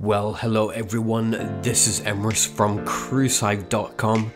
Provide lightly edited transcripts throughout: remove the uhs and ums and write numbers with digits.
Well, hello everyone, this is Emrys from cruisehive.com.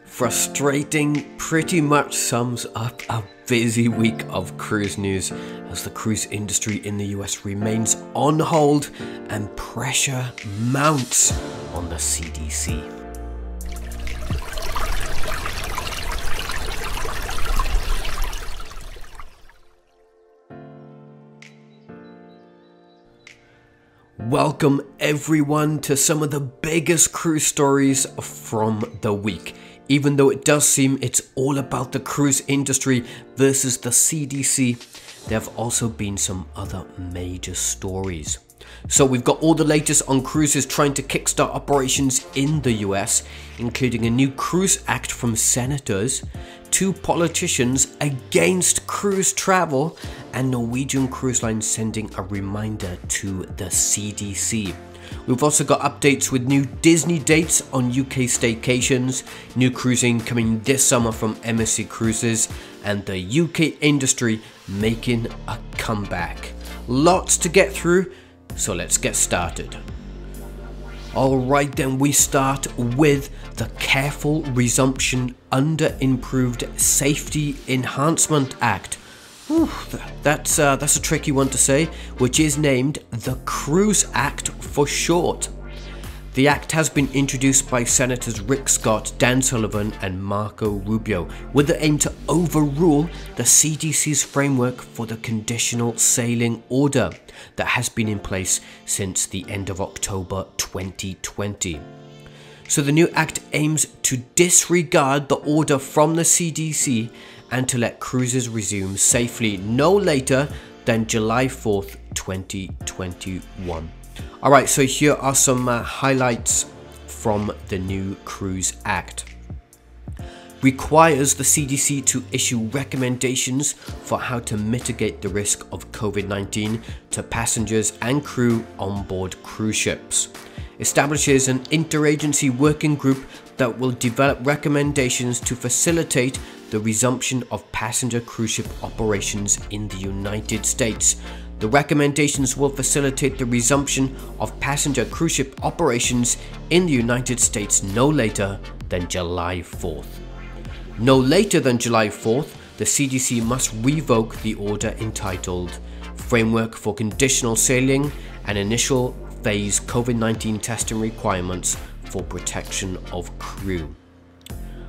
Frustrating pretty much sums up a busy week of cruise news as the cruise industry in the US remains on hold and pressure mounts on the CDC. Welcome everyone to some of the biggest cruise stories from the week. Even though it does seem it's all about the cruise industry versus the CDC, there have also been some other major stories. So we've got all the latest on cruises trying to kickstart operations in the US, including a new cruise act from senators, 2 politicians against cruise travel, and Norwegian Cruise Line sending a reminder to the CDC. We've also got updates with new Disney dates on UK staycations, new cruising coming this summer from MSC Cruises, and the UK industry making a comeback. Lots to get through, so let's get started. Alright then, we start with the careful resumption under Improved Safety Enhancement Act. That's a tricky one to say, which is named the Cruise Act for short. The act has been introduced by Senators Rick Scott, Dan Sullivan and Marco Rubio with the aim to overrule the CDC's framework for the conditional sailing order that has been in place since the end of October 2020. So the new act aims to disregard the order from the CDC and to let cruises resume safely no later than July 4th, 2021. Alright, so here are some highlights from the new Cruise Act. Requires the CDC to issue recommendations for how to mitigate the risk of COVID-19 to passengers and crew on board cruise ships. Establishes an interagency working group that will develop recommendations to facilitate the resumption of passenger cruise ship operations in the United States. The recommendations will facilitate the resumption of passenger cruise ship operations in the United States no later than July 4th. No later than July 4th, the CDC must revoke the order entitled Framework for Conditional Sailing and Initial Phase COVID-19 Testing Requirements for Protection of Crew.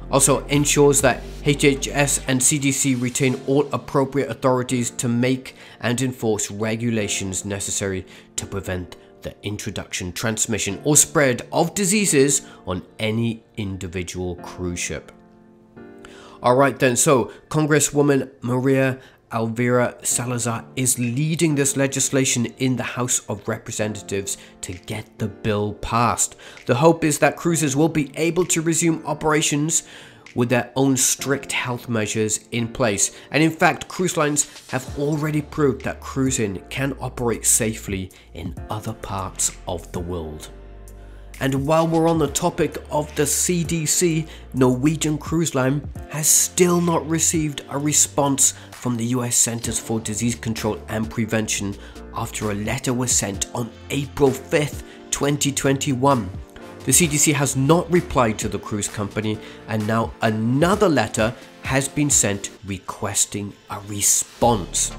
Also ensures that HHS and CDC retain all appropriate authorities to make and enforce regulations necessary to prevent the introduction, transmission or spread of diseases on any individual cruise ship. Alright then, so Congresswoman Maria Elvira Salazar is leading this legislation in the House of Representatives to get the bill passed. The hope is that cruises will be able to resume operations with their own strict health measures in place. And in fact, cruise lines have already proved that cruising can operate safely in other parts of the world. And while we're on the topic of the CDC, Norwegian Cruise Line has still not received a response from the US Centers for Disease Control and Prevention after a letter was sent on April 5th, 2021. The CDC has not replied to the cruise company, and now another letter has been sent requesting a response.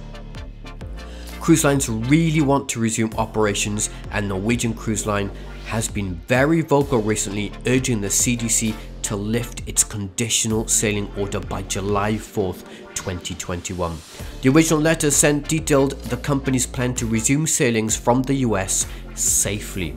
Cruise lines really want to resume operations, and Norwegian Cruise Line has been very vocal recently, urging the CDC to lift its conditional sailing order by July 4th, 2021. The original letter sent detailed the company's plan to resume sailings from the US safely.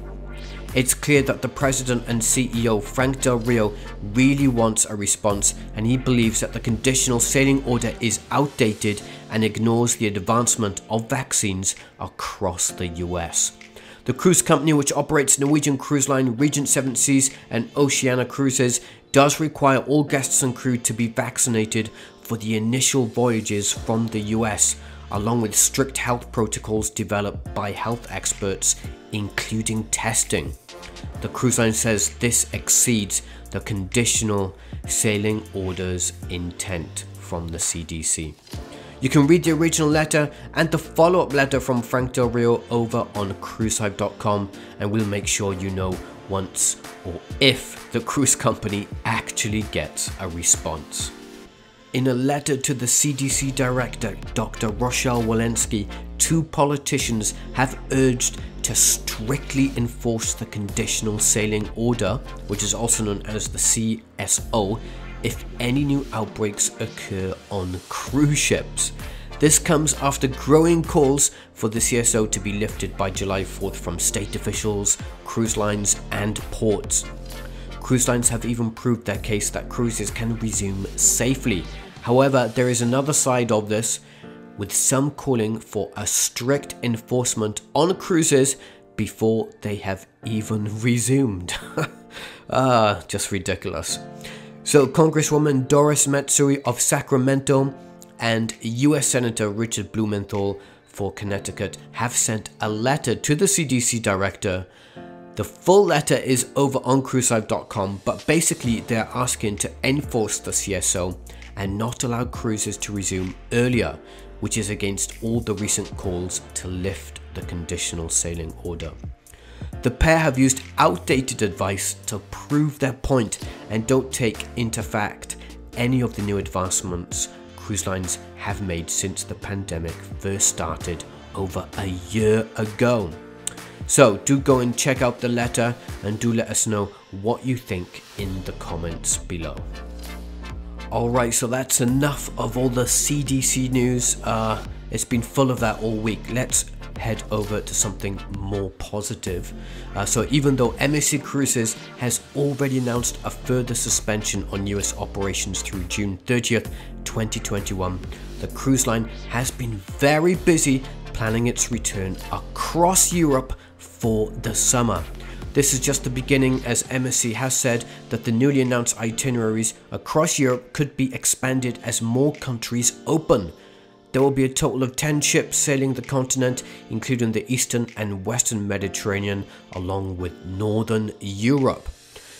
It's clear that the president and CEO Frank Del Rio really wants a response, and he believes that the conditional sailing order is outdated and ignores the advancement of vaccines across the US. The cruise company, which operates Norwegian Cruise Line, Regent Seven Seas and Oceania Cruises, does require all guests and crew to be vaccinated for the initial voyages from the US, along with strict health protocols developed by health experts, including testing. The cruise line says this exceeds the conditional sailing order's intent from the CDC. You can read the original letter and the follow-up letter from Frank Del Rio over on cruisehive.com, and we'll make sure you know once or if the cruise company actually gets a response. In a letter to the CDC director, Dr. Rochelle Walensky, 2 politicians have urged to strictly enforce the conditional sailing order, which is also known as the CSO, if any new outbreaks occur on cruise ships. This comes after growing calls for the CSO to be lifted by July 4th from state officials, cruise lines and ports. Cruise lines have even proved their case that cruises can resume safely. However, there is another side of this, with some calling for a strict enforcement on cruises before they have even resumed. Just ridiculous. So Congresswoman Doris Matsui of Sacramento and US Senator Richard Blumenthal for Connecticut have sent a letter to the CDC director. The full letter is over on cruisehive.com, but basically they're asking to enforce the CSO and not allow cruises to resume earlier, which is against all the recent calls to lift the conditional sailing order. The pair have used outdated advice to prove their point and don't take into fact any of the new advancements cruise lines have made since the pandemic first started over a year ago. So do go and check out the letter and do let us know what you think in the comments below. Alright, so that's enough of all the CDC news. It's been full of that all week. Let's head over to something more positive. So even though MSC Cruises has already announced a further suspension on US operations through June 30th, 2021, the cruise line has been very busy planning its return across Europe for the summer. This is just the beginning, as MSC has said that the newly announced itineraries across Europe could be expanded as more countries open. There will be a total of 10 ships sailing the continent, including the Eastern and Western Mediterranean, along with Northern Europe.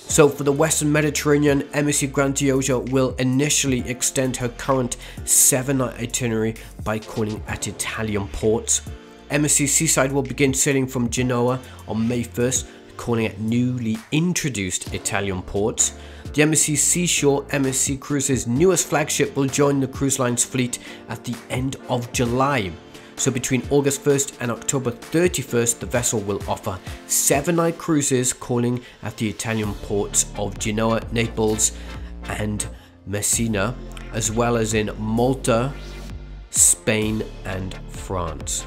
So for the Western Mediterranean, MSC Grandiosa will initially extend her current 7-night itinerary by calling at Italian ports. MSC Seaside will begin sailing from Genoa on May 1st, calling at newly introduced Italian ports. The MSC Seashore, MSC Cruises' newest flagship, will join the cruise line's fleet at the end of July. So between August 1st and October 31st, the vessel will offer 7-night cruises calling at the Italian ports of Genoa, Naples and Messina, as well as in Malta, Spain and France.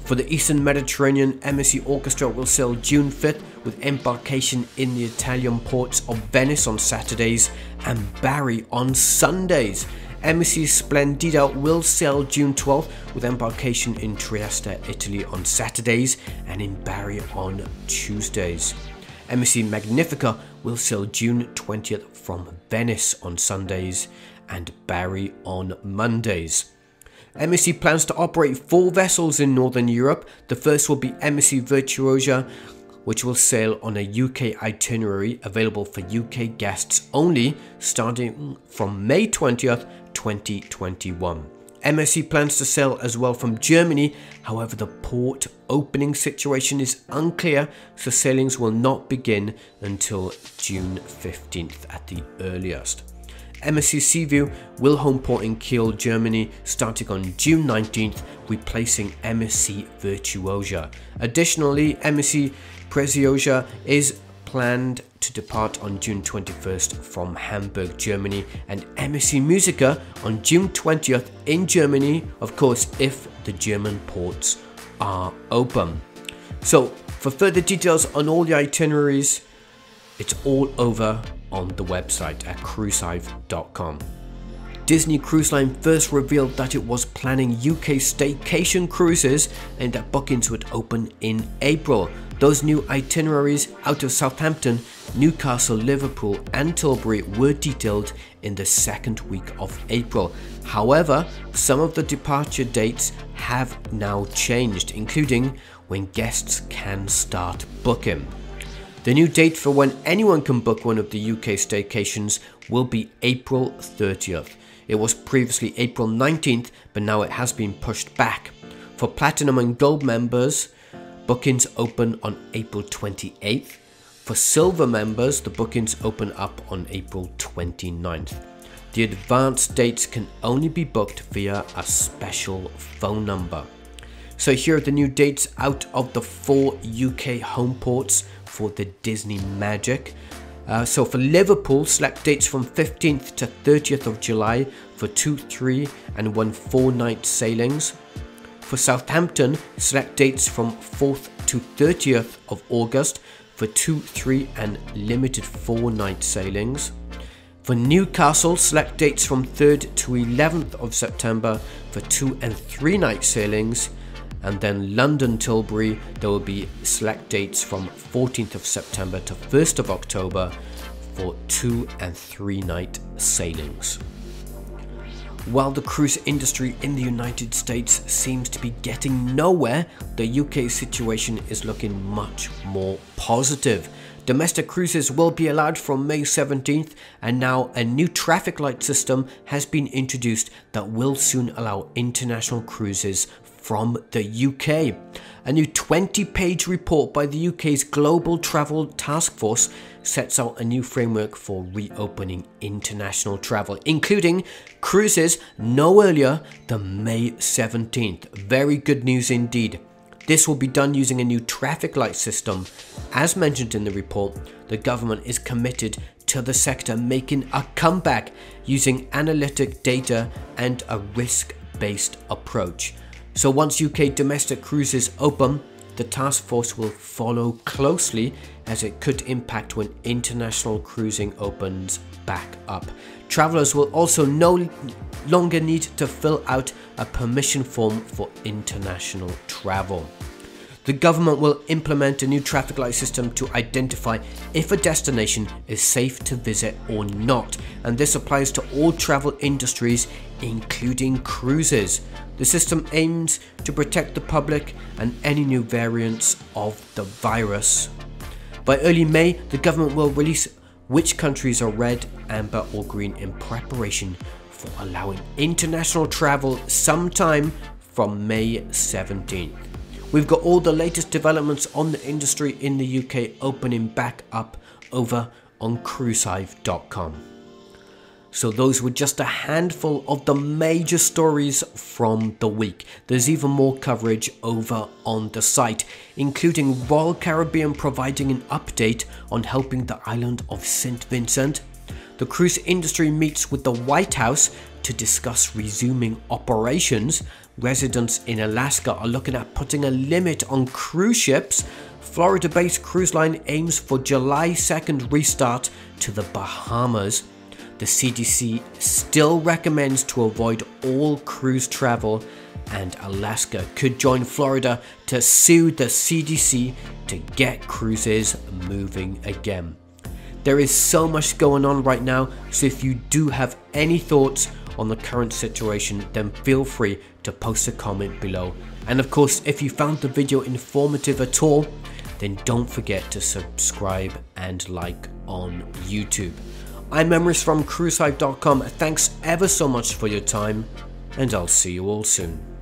For the Eastern Mediterranean, MSC Orchestra will sail June 5th with embarkation in the Italian ports of Venice on Saturdays and Bari on Sundays. MSC Splendida will sail June 12th with embarkation in Trieste, Italy on Saturdays and in Bari on Tuesdays. MSC Magnifica will sail June 20th from Venice on Sundays and Bari on Mondays. MSC plans to operate 4 vessels in Northern Europe. The first will be MSC Virtuosa, which will sail on a UK itinerary available for UK guests only, starting from May 20th, 2021. MSC plans to sail as well from Germany, however the port opening situation is unclear, so sailings will not begin until June 15th at the earliest. MSC Seaview will home port in Kiel, Germany, starting on June 19th, replacing MSC Virtuosa. Additionally, MSC Preziosa is planned to depart on June 21st from Hamburg, Germany, and MSC Musica on June 20th in Germany, of course, if the German ports are open. So, for further details on all the itineraries, it's all over on the website at cruisehive.com. Disney Cruise Line first revealed that it was planning UK staycation cruises and that bookings would open in April. Those new itineraries out of Southampton, Newcastle, Liverpool and Tilbury were detailed in the second week of April. However, some of the departure dates have now changed, including when guests can start booking. The new date for when anyone can book one of the UK staycations will be April 30th. It was previously April 19th, but now it has been pushed back. For Platinum and Gold members, bookings open on April 28th. For Silver members, the bookings open up on April 29th. The advanced dates can only be booked via a special phone number. So here are the new dates out of the 4 UK home ports for the Disney Magic. So for Liverpool, select dates from 15th to 30th of July for 2, 3 and 1 4-night sailings. For Southampton, select dates from 4th to 30th of August for 2, 3 and limited 4-night sailings. For Newcastle, select dates from 3rd to 11th of September for 2 and 3-night sailings. And then London Tilbury, there will be select dates from 14th of September to 1st of October for 2 and 3-night sailings. While the cruise industry in the United States seems to be getting nowhere, the UK situation is looking much more positive. Domestic cruises will be allowed from May 17th, and now a new traffic light system has been introduced that will soon allow international cruises from the UK. A new 20-page report by the UK's Global Travel Task Force sets out a new framework for reopening international travel, including cruises no earlier than May 17th. Very good news indeed. This will be done using a new traffic light system. As mentioned in the report, the government is committed to the sector making a comeback using analytic data and a risk-based approach. So once UK domestic cruises open, the task force will follow closely as it could impact when international cruising opens back up. Travellers will also no longer need to fill out a permission form for international travel. The government will implement a new traffic light system to identify if a destination is safe to visit or not, and this applies to all travel industries, including cruises. The system aims to protect the public and any new variants of the virus. By early May, the government will release which countries are red, amber or green in preparation for allowing international travel sometime from May 17th. We've got all the latest developments on the industry in the UK opening back up over on cruisehive.com. So those were just a handful of the major stories from the week. There's even more coverage over on the site, including Royal Caribbean providing an update on helping the island of St. Vincent. The cruise industry meets with the White House to discuss resuming operations. Residents in Alaska are looking at putting a limit on cruise ships. Florida-based cruise line aims for July 2nd restart to the Bahamas. The CDC still recommends to avoid all cruise travel, and Alaska could join Florida to sue the CDC to get cruises moving again. There is so much going on right now, so if you do have any thoughts on the current situation, then feel free to post a comment below. And of course, if you found the video informative at all, then don't forget to subscribe and like on YouTube. I'm Emrys from cruisehive.com. Thanks ever so much for your time, and I'll see you all soon.